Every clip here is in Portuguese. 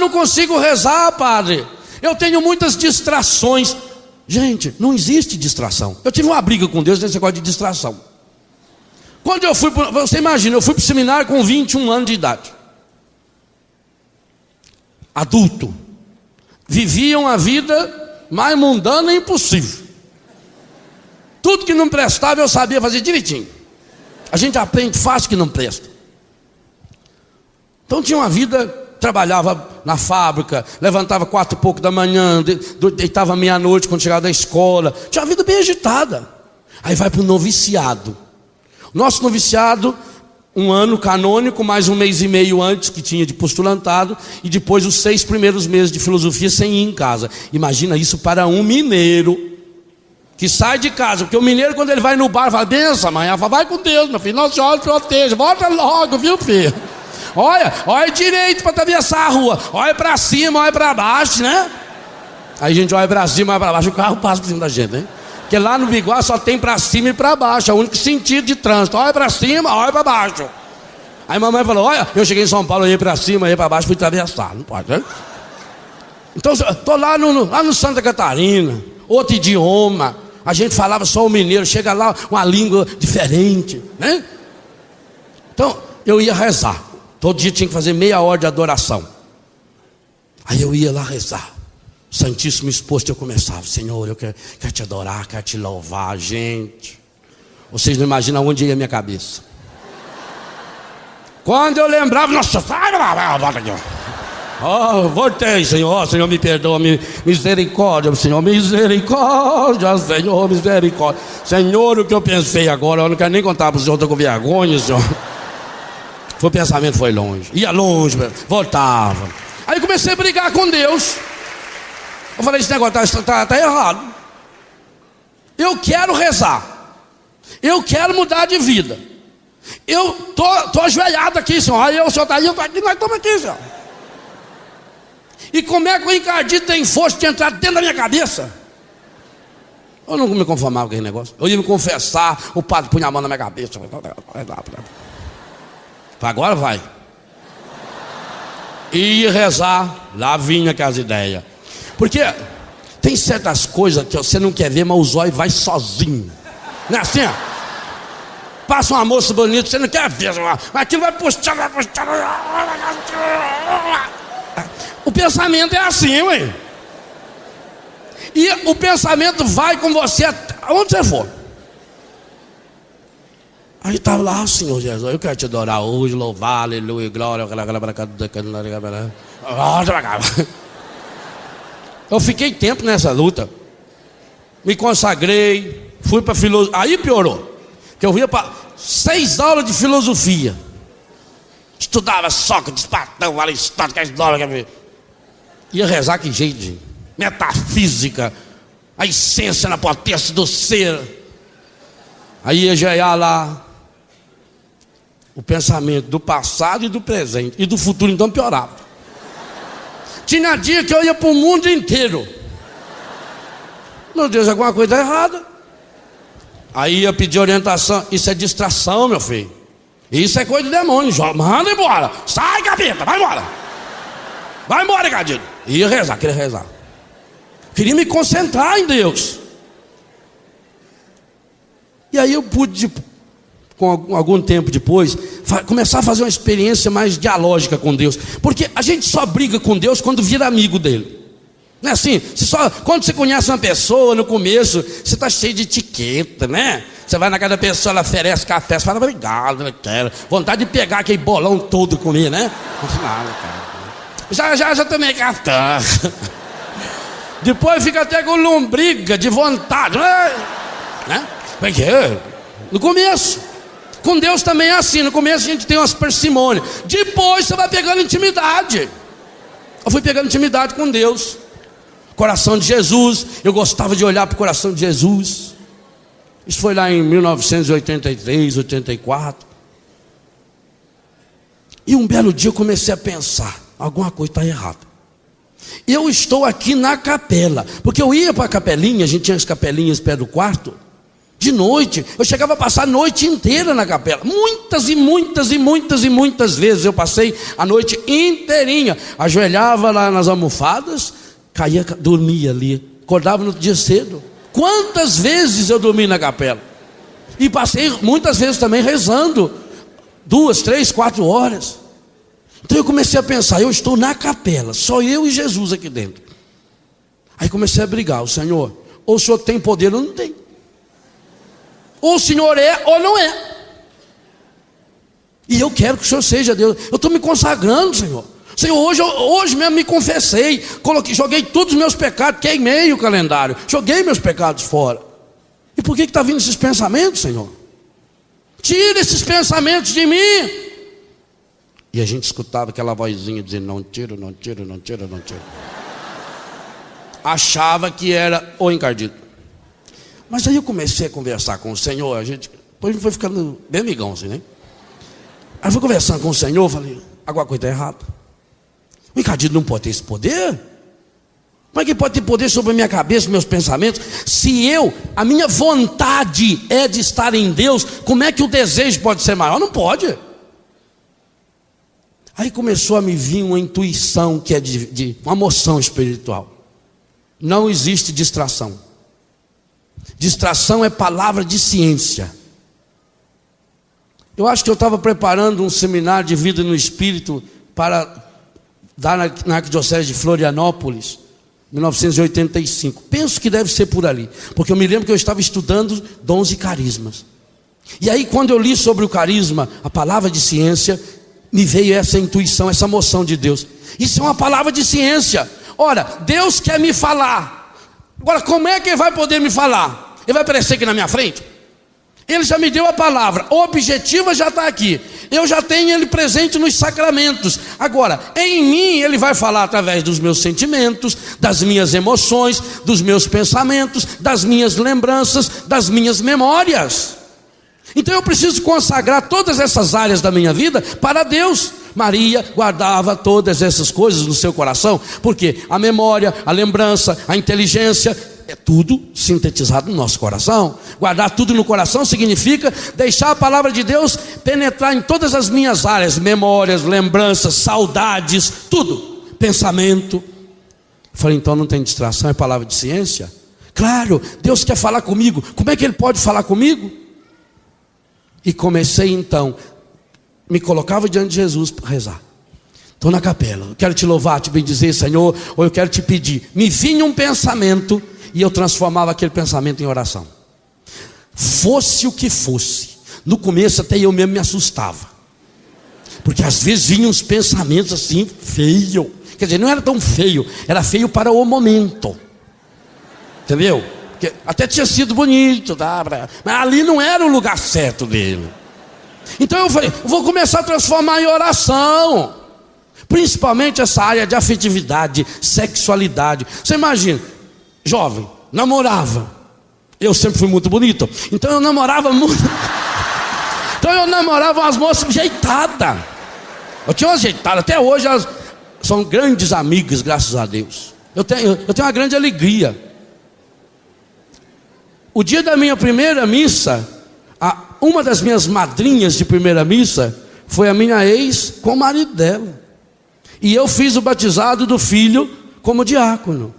não consigo rezar, padre. Eu tenho muitas distrações. Gente, não existe distração. Eu tive uma briga com Deus nesse negócio de distração. Quando eu fui, você imagina, eu fui para o seminário com 21 anos de idade. Adulto. Viviam a vida mais mundana e impossível. Tudo que não prestava eu sabia fazer direitinho. A gente aprende fácil que não presta. Então tinha uma vida, trabalhava na fábrica, levantava 4 e pouco da manhã, deitava meia-noite quando chegava da escola. Tinha uma vida bem agitada. Aí vai para o noviciado. Nosso noviciado, 1 ano canônico, mais 1 mês e meio antes que tinha de postulantado, e depois os 6 primeiros meses de filosofia sem ir em casa. Imagina isso para um mineiro que sai de casa, porque o mineiro, quando ele vai no bar, fala: benção, amanhã, vai com Deus, meu filho, Nossa Senhora proteja, volta logo, viu, filho? Olha direito para atravessar a rua, olha para cima, olha para baixo, né? Aí a gente olha para cima, olha para baixo, o carro passa por cima da gente, né? Porque lá no Biguá só tem para cima e para baixo, é o único sentido de trânsito, olha para cima, olha para baixo. Aí mamãe falou: olha, eu cheguei em São Paulo, olhei para cima, olhei para baixo, fui atravessar, não pode, né? Então, estou lá no Santa Catarina, outro idioma, a gente falava só o mineiro, chega lá uma língua diferente, né? Então, eu ia rezar, todo dia tinha que fazer meia hora de adoração. Aí eu ia lá rezar, Santíssimo exposto, eu começava: Senhor, eu quero te adorar, quero te louvar, gente. Vocês não imaginam onde ia a minha cabeça. Quando eu lembrava, nossa, voltei, Senhor, Senhor, me perdoa, misericórdia, Senhor, misericórdia, Senhor, misericórdia. Senhor, o que eu pensei agora, eu não quero nem contar para o Senhor, estou com vergonha, Senhor. O pensamento foi longe, ia longe, voltava. Aí comecei a brigar com Deus. Eu falei: esse negócio está errado. Eu quero rezar, eu quero mudar de vida. Eu tô ajoelhado aqui, Senhor. Aí o Senhor está aí, eu estou aqui, nós estamos aqui, Senhor. E como é que o Ricardinho tem força de entrar dentro da minha cabeça? Eu não me conformava com aquele negócio. Eu ia me confessar, o padre punha a mão na minha cabeça. Agora vai. E ia rezar, lá vinha aquelas ideias. Porque tem certas coisas que você não quer ver, mas o zóio vai sozinho. Não é assim, ó? Passa uma moça bonita, você não quer ver, mas aquilo vai puxar, vai puxar. O pensamento é assim, ué. E o pensamento vai com você aonde você for. Aí estava lá: Senhor Jesus, eu quero te adorar hoje, louvar, aleluia, glória. Eu fiquei tempo nessa luta. Me consagrei, fui para filosofia. Aí piorou, que eu ia para 6 aulas de filosofia. Estudava Sócrates, Platão, Aristóteles, ia rezar que jeito de metafísica, a essência na potência do ser. Aí ia gerar lá o pensamento do passado e do presente, e do futuro então piorava. Tinha dia que eu ia para o mundo inteiro. Meu Deus, alguma coisa errada. Aí ia pedir orientação. Isso é distração, meu filho. Isso é coisa de demônio. Manda embora. Sai, capeta, vai embora. Vai embora, Ricardinho. Ia rezar, queria rezar. Queria me concentrar em Deus. E aí eu pude, com algum tempo depois, começar a fazer uma experiência mais dialógica com Deus. Porque a gente só briga com Deus quando vira amigo dele. Não é assim? Quando você conhece uma pessoa, no começo, você está cheio de etiqueta, né? Você vai na casa da pessoa, ela oferece café, você fala: obrigado, eu quero. Vontade de pegar aquele bolão todo comigo, né? Nada, cara. Já tomei café. Depois fica até com lombriga de vontade, né? Porque no começo, com Deus também é assim. No começo a gente tem umas parcimônias. Depois você vai pegando intimidade. Eu fui pegando intimidade com Deus. Coração de Jesus, eu gostava de olhar para o coração de Jesus. Isso foi lá em 1983, 84. E um belo dia eu comecei a pensar: alguma coisa está errada. Eu estou aqui na capela, porque eu ia para a capelinha, a gente tinha as capelinhas perto do quarto, De noite, eu chegava a passar a noite inteira na capela. Muitas e muitas e muitas e muitas vezes eu passei a noite inteirinha. Ajoelhava lá nas almofadas, caía, dormia ali, acordava no dia cedo. Quantas vezes eu dormi na capela? E passei muitas vezes também rezando 2, 3, 4 horas. Então eu comecei a pensar, eu estou na capela, só eu e Jesus aqui dentro. Aí comecei a brigar, o Senhor, ou o Senhor tem poder ou não tem. Ou o Senhor é ou não é. E eu quero que o Senhor seja Deus. Eu estou me consagrando, Senhor. Senhor, hoje mesmo me confessei, joguei todos os meus pecados, queimei o calendário, joguei meus pecados fora. E por que está vindo esses pensamentos, Senhor? Tira esses pensamentos de mim. E a gente escutava aquela vozinha dizendo, não tiro, não tiro, não tiro, não tiro. Achava que era o encardido. Mas aí eu comecei a conversar com o Senhor, depois foi ficando bem amigão assim, né? Aí eu fui conversando com o Senhor, falei, alguma coisa está errada. O encardido não pode ter esse poder? Como é que pode ter poder sobre a minha cabeça, meus pensamentos? Se a minha vontade é de estar em Deus, como é que o desejo pode ser maior? Não pode. Aí começou a me vir uma intuição que é de uma moção espiritual. Não existe distração. Distração é palavra de ciência. Eu acho que eu estava preparando um seminário de vida no Espírito para dar na Arquidiocese de Florianópolis, 1985. Penso que deve ser por ali, porque eu me lembro que eu estava estudando dons e carismas. E aí quando eu li sobre o carisma, a palavra de ciência, me veio essa intuição, essa moção de Deus. Isso é uma palavra de ciência. Ora, Deus quer me falar. Agora, como é que Ele vai poder me falar? Ele vai aparecer aqui na minha frente? Ele já me deu a palavra, o objetivo já está aqui. Eu já tenho Ele presente nos sacramentos. Agora, em mim Ele vai falar através dos meus sentimentos, das minhas emoções, dos meus pensamentos, das minhas lembranças, das minhas memórias. Então eu preciso consagrar todas essas áreas da minha vida para Deus. Maria guardava todas essas coisas no seu coração, porque a memória, a lembrança, a inteligência, é tudo sintetizado no nosso coração. Guardar tudo no coração significa deixar a palavra de Deus penetrar em todas as minhas áreas, memórias, lembranças, saudades, tudo, pensamento. Eu falei, então não tem distração, é palavra de ciência? Claro, Deus quer falar comigo, como é que Ele pode falar comigo? E comecei então, me colocava diante de Jesus para rezar. Estou na capela, eu quero te louvar, te bendizer, Senhor, ou eu quero te pedir. Me vinha um pensamento e eu transformava aquele pensamento em oração. Fosse o que fosse. No começo até eu mesmo me assustava, porque às vezes vinham uns pensamentos assim, feio. Quer dizer, não era tão feio, era feio para o momento. Entendeu? Porque até tinha sido bonito, tá? Mas ali não era o lugar certo dele. Então eu falei, vou começar a transformar em oração. Principalmente essa área de afetividade, sexualidade. Você imagina, jovem, namorava. Eu sempre fui muito bonito, então eu namorava muito. Então eu namorava umas moças ajeitadas. Eu tinha uma ajeitada, até hoje elas são grandes amigas, graças a Deus. Eu tenho uma grande alegria. O dia da minha primeira missa, uma das minhas madrinhas de primeira missa foi a minha ex com o marido dela. E eu fiz o batizado do filho como diácono.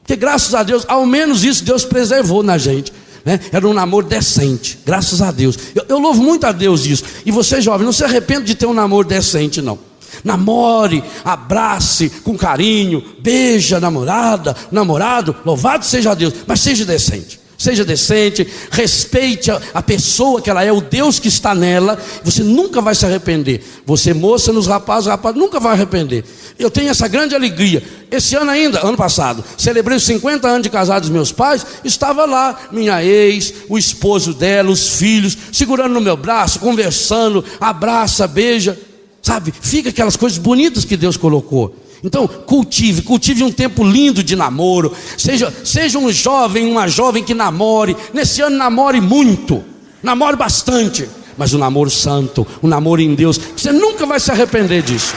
Porque graças a Deus, ao menos isso Deus preservou na gente, né? Era um namoro decente, graças a Deus. Eu louvo muito a Deus disso. E você jovem, não se arrependa de ter um namoro decente não. Namore, abrace com carinho, beije a namorada, namorado, louvado seja Deus, mas seja decente. Seja decente, respeite a pessoa que ela é, o Deus que está nela. Você nunca vai se arrepender. Você moça nos rapazes, o rapaz nunca vai arrepender. Eu tenho essa grande alegria. Esse ano ainda, ano passado, celebrei os 50 anos de casado dos meus pais. Estava lá minha ex, o esposo dela, os filhos, segurando no meu braço, conversando, abraça, beija. Sabe, fica aquelas coisas bonitas que Deus colocou. Então cultive um tempo lindo de namoro. Seja um jovem, uma jovem que namore. Nesse ano namore muito, namore bastante, mas um namoro santo, um namoro em Deus. Você nunca vai se arrepender disso.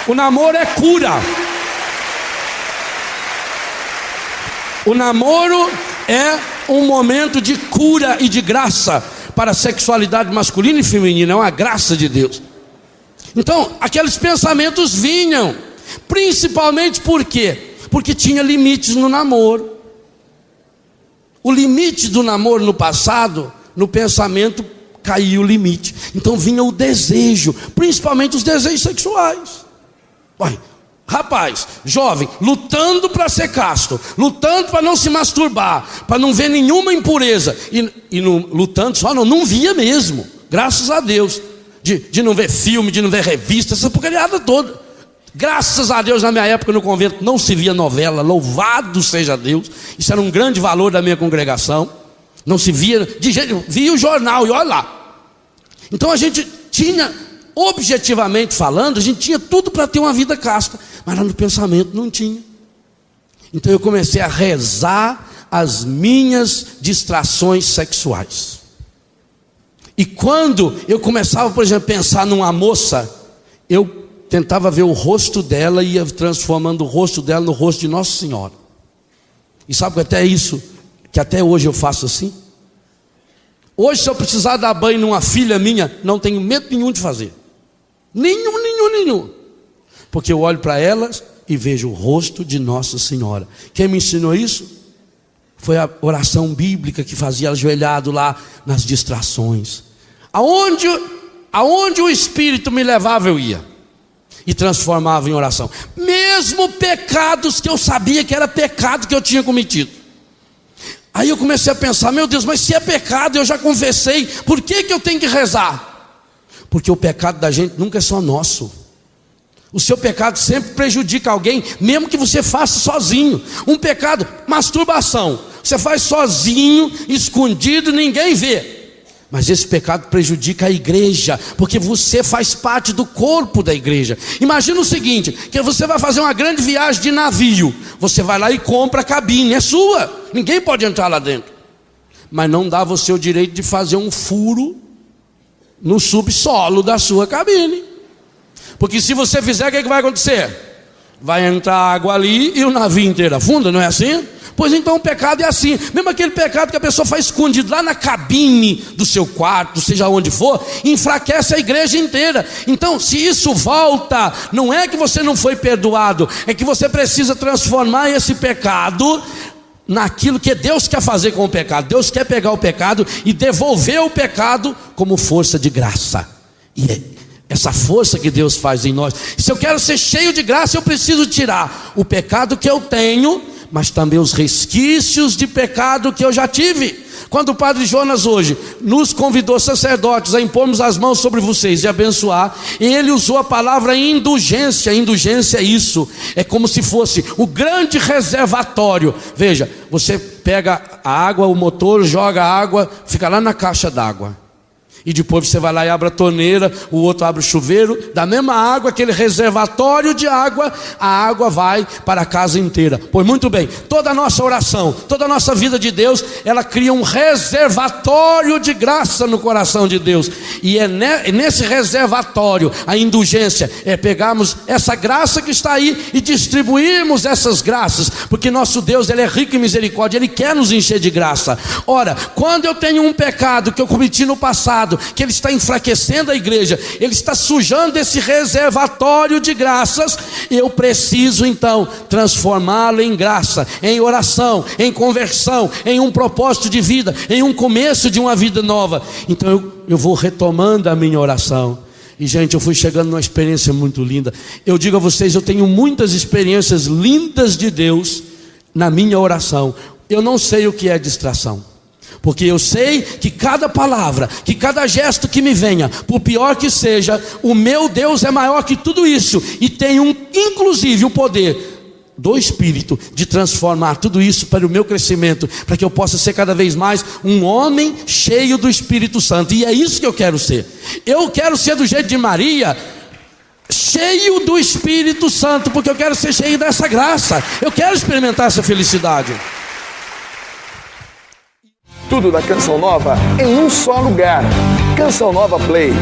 O namoro é cura. O namoro é um momento de cura e de graça para a sexualidade masculina e feminina, é uma graça de Deus. Então, aqueles pensamentos vinham, principalmente por quê? Porque tinha limites no namoro. O limite do namoro no passado, no pensamento, caiu o limite. Então vinha o desejo, principalmente os desejos sexuais. Ué, rapaz, jovem, lutando para ser casto, lutando para não se masturbar, para não ver nenhuma impureza, e não, lutando só, não via mesmo, graças a Deus, de não ver filme, de não ver revista, essa porcariada toda. Graças a Deus, na minha época no convento não se via novela, louvado seja Deus, isso era um grande valor da minha congregação. Não se via, via o jornal e olha lá. Então a gente tinha, objetivamente falando, a gente tinha tudo para ter uma vida casta, mas lá no pensamento não tinha. Então eu comecei a rezar as minhas distrações sexuais. E quando eu começava, por exemplo, a pensar numa moça, eu tentava ver o rosto dela e ia transformando o rosto dela no rosto de Nossa Senhora. E sabe que até isso, que até hoje eu faço assim? Hoje, se eu precisar dar banho numa filha minha, não tenho medo nenhum de fazer. Nenhum. Porque eu olho para elas e vejo o rosto de Nossa Senhora. Quem me ensinou isso? Foi a oração bíblica que fazia ajoelhado lá nas distrações. Aonde o Espírito me levava, eu ia. E transformava em oração. Mesmo pecados que eu sabia que era pecado que eu tinha cometido. Aí eu comecei a pensar, meu Deus, mas se é pecado, eu já confessei, por que eu tenho que rezar? Porque o pecado da gente nunca é só nosso. O seu pecado sempre prejudica alguém, mesmo que você faça sozinho. Um pecado, masturbação, você faz sozinho, escondido, ninguém vê. Mas esse pecado prejudica a igreja, porque você faz parte do corpo da igreja. Imagina o seguinte, que você vai fazer uma grande viagem de navio, você vai lá e compra a cabine, é sua, ninguém pode entrar lá dentro. Mas não dá você o direito de fazer um furo no subsolo da sua cabine. Porque se você fizer, o que vai acontecer? Vai entrar água ali e o navio inteiro afunda, não é assim? Pois então o pecado é assim, mesmo aquele pecado que a pessoa faz escondido lá na cabine do seu quarto, seja onde for, enfraquece a igreja inteira. Então se isso volta, não é que você não foi perdoado, é que você precisa transformar esse pecado naquilo que Deus quer fazer com o pecado. Deus quer pegar o pecado e devolver o pecado como força de graça. E é essa força que Deus faz em nós. Se eu quero ser cheio de graça, eu preciso tirar o pecado que eu tenho, mas também os resquícios de pecado que eu já tive. Quando o padre Jonas hoje nos convidou, sacerdotes, a impormos as mãos sobre vocês e abençoar, ele usou a palavra indulgência. Indulgência é isso, é como se fosse o grande reservatório. Veja, você pega a água, o motor, joga a água, fica lá na caixa d'água. E depois você vai lá e abre a torneira, o outro abre o chuveiro, da mesma água, aquele reservatório de água, a água vai para a casa inteira. Pois muito bem, toda a nossa oração, toda a nossa vida de Deus, ela cria um reservatório de graça no coração de Deus. E é nesse reservatório, a indulgência, é pegarmos essa graça que está aí e distribuirmos essas graças, porque nosso Deus, Ele é rico em misericórdia, Ele quer nos encher de graça. Ora, quando eu tenho um pecado que eu cometi no passado, que ele está enfraquecendo a igreja, ele está sujando esse reservatório de graças, eu preciso então transformá-lo em graça, em oração, em conversão, em um propósito de vida, em um começo de uma vida nova. Então eu vou retomando a minha oração. E gente, eu fui chegando numa experiência muito linda. Eu digo a vocês, eu tenho muitas experiências lindas de Deus na minha oração. Eu não sei o que é distração, porque eu sei que cada palavra, que cada gesto que me venha, por pior que seja, o meu Deus é maior que tudo isso, e tem inclusive o poder do Espírito de transformar tudo isso para o meu crescimento, para que eu possa ser cada vez mais um homem cheio do Espírito Santo. E é isso que eu quero ser. Eu quero ser do jeito de Maria, cheio do Espírito Santo, porque eu quero ser cheio dessa graça, eu quero experimentar essa felicidade. Tudo da Canção Nova em um só lugar. Canção Nova Play.